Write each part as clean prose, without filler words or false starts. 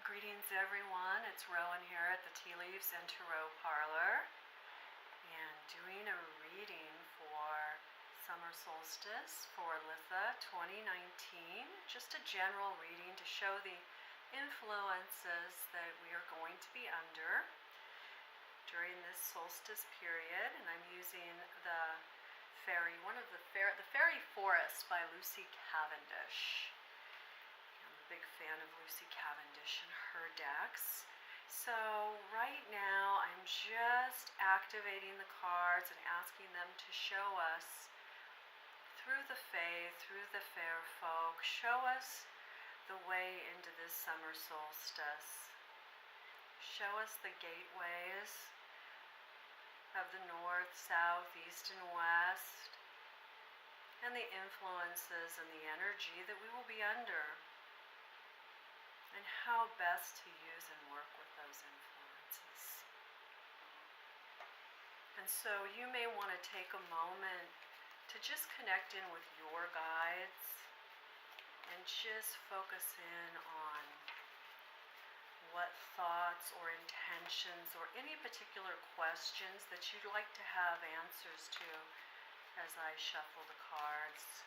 Greetings everyone, it's Rowan here at the Tea Leaves and Tarot Parlor and doing a reading for Summer Solstice for Litha 2019. Just a general reading to show the influences that we are going to be under during this solstice period, and I'm using the Fairy Forest by Lucy Cavendish. Big fan of Lucy Cavendish and her decks. So right now I'm just activating the cards and asking them to show us through the fae, through the fair folk, show us the way into this summer solstice. Show us the gateways of the north, south, east, and west, and the influences and the energy that we will be under, and how best to use and work with those influences. And so you may want to take a moment to just connect in with your guides and just focus in on what thoughts or intentions or any particular questions that you'd like to have answers to as I shuffle the cards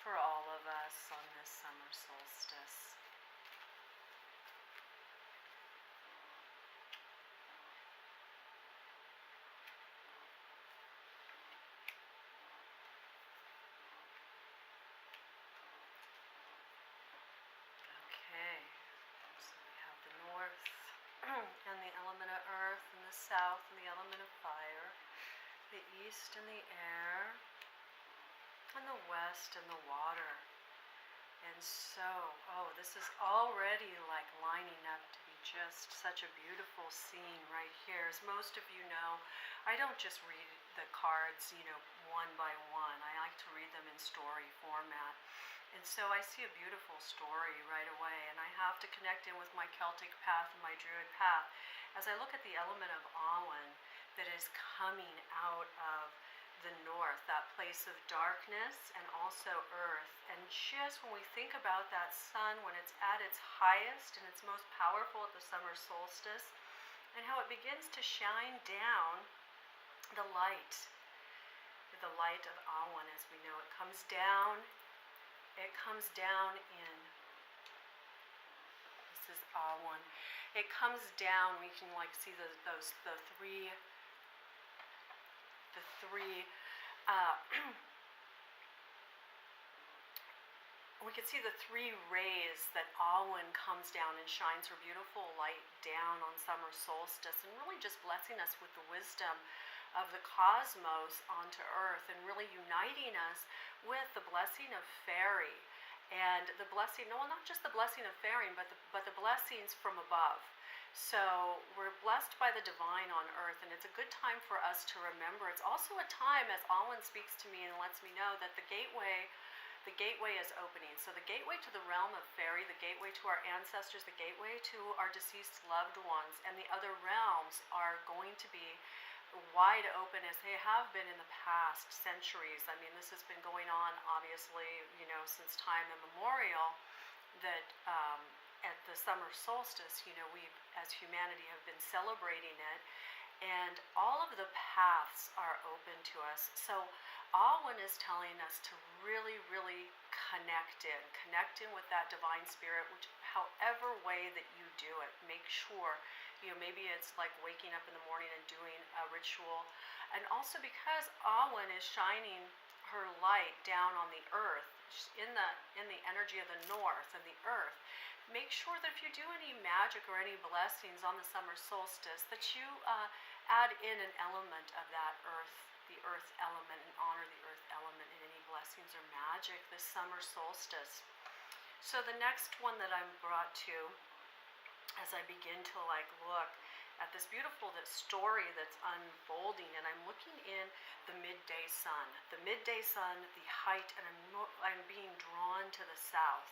for all of us on this summer solstice. And the element of earth, and the south, and the element of fire, the east and the air, and the west and the water. And so, this is already like lining up to be just such a beautiful scene right here. As most of you know, I don't just read the cards, one by one. I like to read them in story format. And so I see a beautiful story right away, and I have to connect in with my Celtic path and my Druid path as I look at the element of Awen that is coming out of the north, that place of darkness and also earth. And just when we think about that sun, when it's at its highest and its most powerful at the summer solstice, and how it begins to shine down the light of Awen as we know it comes down. It comes down in, this is Awen. It comes down, we can see the three we can see the three rays that Awen comes down and shines her beautiful light down on summer solstice, and really just blessing us with the wisdom of the cosmos onto earth, and really uniting us with the blessing of fairy, and the blessing, not just the blessing of fairy, but the blessings from above. So we're blessed by the divine on earth, and it's a good time for us to remember. It's also a time, as Awen speaks to me and lets me know, that the gateway is opening. So the gateway to the realm of fairy, the gateway to our ancestors, the gateway to our deceased loved ones, and the other realms are going to be wide open as they have been in the past centuries. I mean, this has been going on, obviously, since time immemorial, that at the summer solstice, we as humanity have been celebrating it, and all of the paths are open to us. So Awen is telling us to really, really connect in with that divine spirit, which however way that you do it, make sure, maybe it's like waking up in the morning and doing a ritual. And also because Awen is shining her light down on the earth, in the energy of the north and the earth, make sure that if you do any magic or any blessings on the summer solstice, that you add in an element of that earth, the earth element, and honor the earth element in any blessings or magic this summer solstice. So the next one that I'm brought to, as I begin to look at this beautiful story that's unfolding, and I'm looking in the midday sun. The midday sun, the height, and I'm being drawn to the south.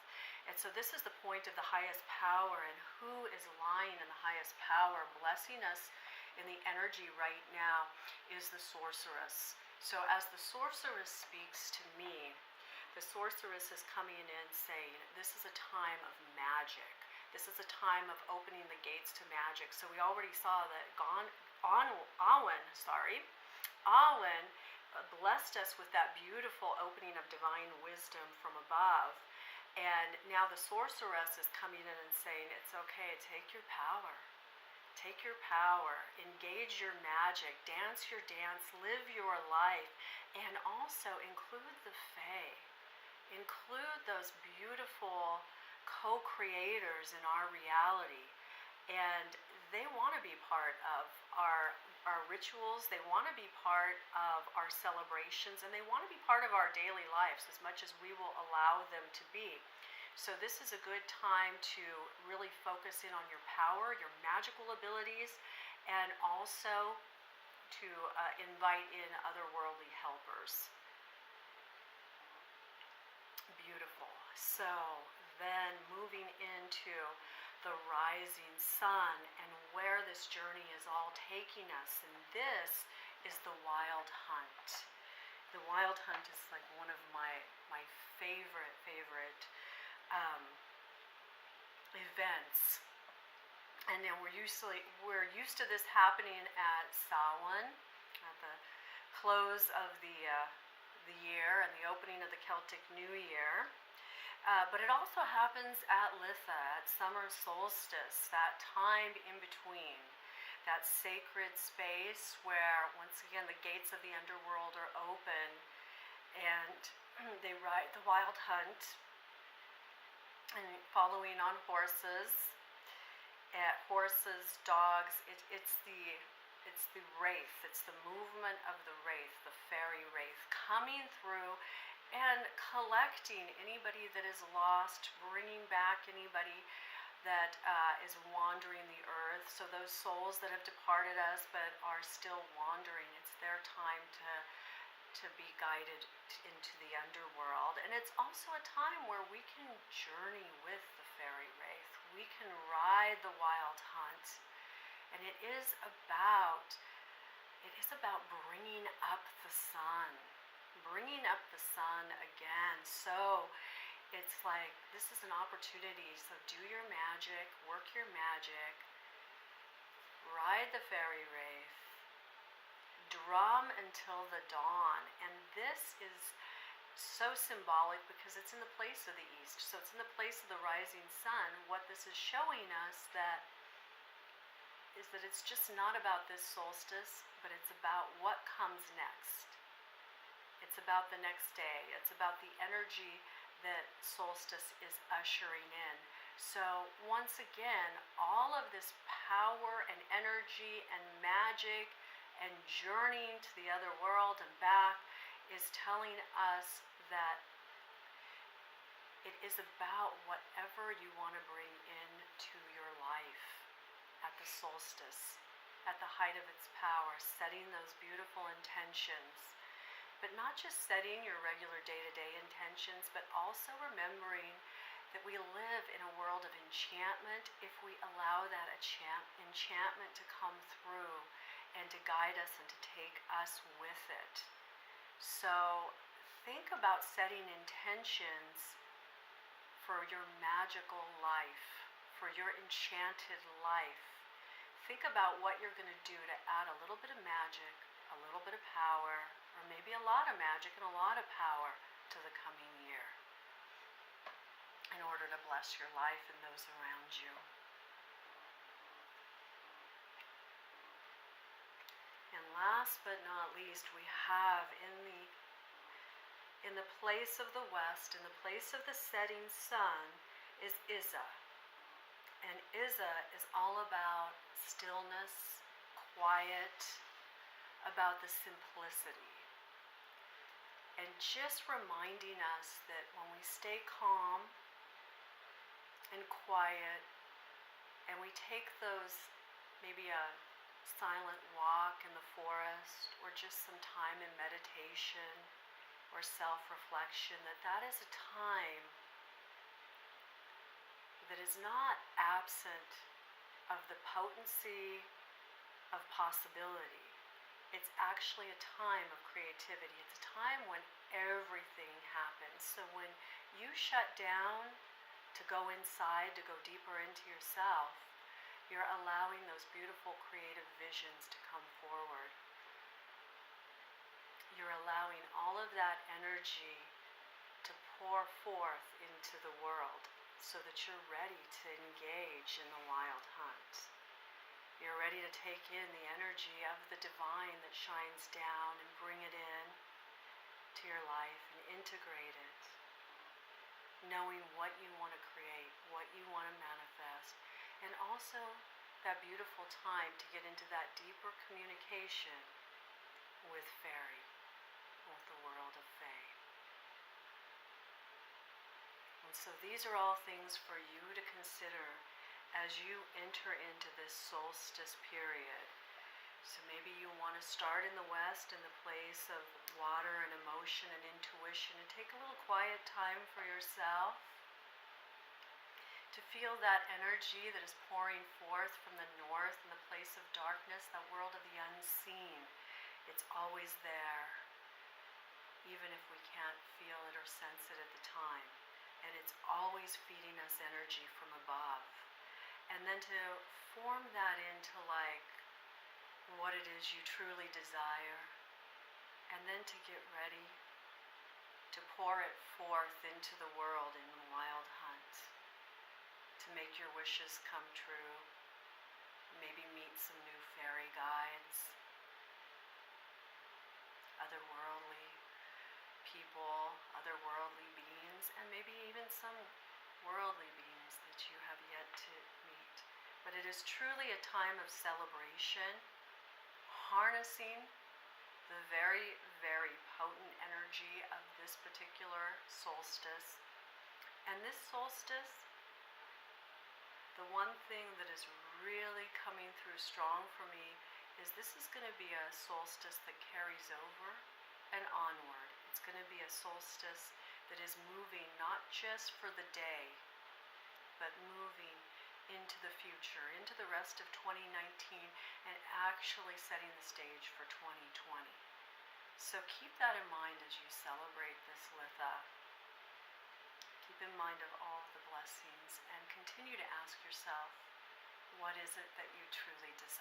And so this is the point of the highest power, and who is lying in the highest power, blessing us in the energy right now, is the sorceress. So as the sorceress speaks to me, the sorceress is coming in saying, this is a time of magic. This is a time of opening the gates to magic. So we already saw that Awen blessed us with that beautiful opening of divine wisdom from above. And now the sorceress is coming in and saying, it's okay, take your power. Take your power, engage your magic, dance your dance, live your life, and also include the Fae. Include those beautiful co-creators in our reality. And they want to be part of our rituals, they want to be part of our celebrations, and they want to be part of our daily lives as much as we will allow them to be. So this is a good time to really focus in on your power, your magical abilities, and also to invite in otherworldly helpers. Beautiful. So then moving into the rising sun and where this journey is all taking us, and this is the wild hunt. The wild hunt is like one of my favorite events, and then we're used to this happening at Samhain, at the close of the year and the opening of the Celtic New Year. But it also happens at Litha, at summer solstice, that time in between, that sacred space where, once again, the gates of the underworld are open, and they ride the wild hunt, and following on horses, dogs. It's the wraith. It's the movement of the wraith, the fairy wraith, coming through and collecting anybody that is lost, bringing back anybody that is wandering the earth. So those souls that have departed us but are still wandering, it's their time to be guided into the underworld. And it's also a time where we can journey with the fairy wraith. We can ride the wild hunt. And it is about bringing up the sun. Bringing up the sun again. So it's like, this is an opportunity. So do your magic, work your magic, ride the fairy wraith, drum until the dawn. And this is so symbolic because it's in the place of the east. So it's in the place of the rising sun. What this is showing us is that it's just not about this solstice, but it's about what comes next. It's about the next day. It's about the energy that solstice is ushering in. So once again, all of this power and energy and magic and journeying to the other world and back is telling us that it is about whatever you want to bring into your life at the solstice, at the height of its power, setting those beautiful intentions. But not just setting your regular day-to-day intentions, but also remembering that we live in a world of enchantment if we allow that enchantment to come through and to guide us and to take us with it. So think about setting intentions for your magical life, for your enchanted life. Think about what you're going to do to add a little bit of magic, a little bit of power, or maybe a lot of magic and a lot of power to the coming year in order to bless your life and those around you. And last but not least, we have in the place of the west, in the place of the setting sun, is Iza. And Iza is all about stillness, quiet, about the simplicity. And just reminding us that when we stay calm and quiet, and we take those, maybe a silent walk in the forest, or just some time in meditation or self-reflection, that is a time that is not absent of the potency of possibility. It's actually a time of creativity. It's a time when everything happens. So when you shut down to go inside, to go deeper into yourself, you're allowing those beautiful creative visions to come forward. You're allowing all of that energy to pour forth into the world so that you're ready to engage in the wild hunt. You're ready to take in the energy of the divine that shines down and bring it in to your life and integrate it, knowing what you want to create, what you want to manifest, and also that beautiful time to get into that deeper communication with fairy, with the world of fae. And so these are all things for you to consider as you enter into this solstice period. So maybe you want to start in the West in the place of water and emotion and intuition, and take a little quiet time for yourself to feel that energy that is pouring forth from the north in the place of darkness, that world of the unseen. It's always there, even if we can't feel it or sense it at the time. And it's always feeding us energy from above. And then to form that into like what it is you truly desire, and then to get ready to pour it forth into the world in the wild hunt, to make your wishes come true, maybe meet some new fairy guides, otherworldly people, otherworldly beings, and maybe even some worldly beings that you have yet to meet. But it is truly a time of celebration, harnessing the very, very potent energy of this particular solstice. And this solstice, the one thing that is really coming through strong for me is this is going to be a solstice that carries over and onward. It's going to be a solstice that is moving not just for the day, but moving into the future, into the rest of 2019, and actually setting the stage for 2020. So keep that in mind as you celebrate this Litha. Keep in mind of all of the blessings, and continue to ask yourself, what is it that you truly desire?